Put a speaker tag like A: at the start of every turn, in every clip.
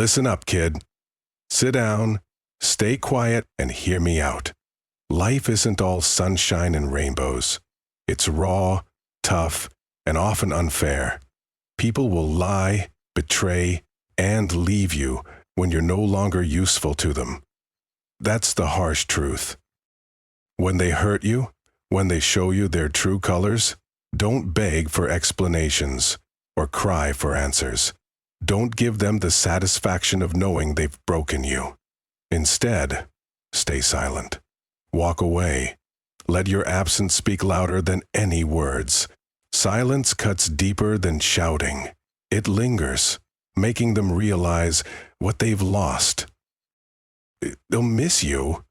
A: Listen up, kid. Sit down, stay quiet, and hear me out. Life isn't all sunshine and rainbows. It's raw, tough, and often unfair. People will lie, betray, and leave you when you're no longer useful to them. That's the harsh truth. When they hurt you, when they show you their true colors, don't beg for explanations or cry for answers. Don't give them the satisfaction of knowing they've broken you. Instead, stay silent. Walk away. Let your absence speak louder than any words. Silence cuts deeper than shouting. It lingers, making them realize what they've lost. They'll miss you,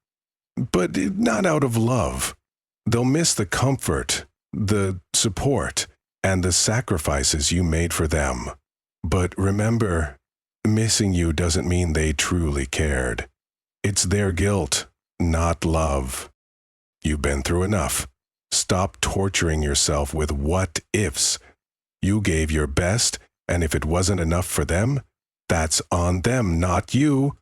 A: but not out of love. They'll miss the comfort, the support, and the sacrifices you made for them. But remember, missing you doesn't mean they truly cared. It's their guilt, not love. You've been through enough. Stop torturing yourself with what-ifs. You gave your best, and if it wasn't enough for them, that's on them, not you.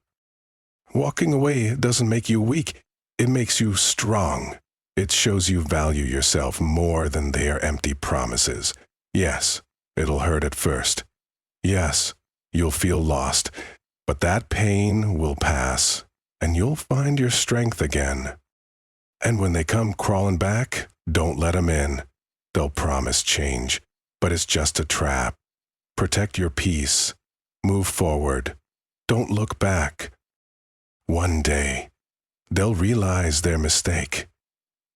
A: Walking away doesn't make you weak. It makes you strong. It shows you value yourself more than their empty promises. Yes, it'll hurt at first. Yes, you'll feel lost, but that pain will pass, and you'll find your strength again. And when they come crawling back, don't let them in. They'll promise change, but it's just a trap. Protect your peace. Move forward. Don't look back. One day, they'll realize their mistake.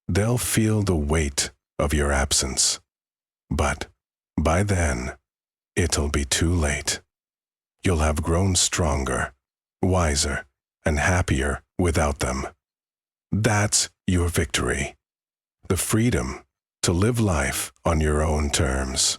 A: They'll feel the weight of your absence. But by then, it'll be too late. You'll have grown stronger, wiser, and happier without them. That's your victory. The freedom to live life on your own terms.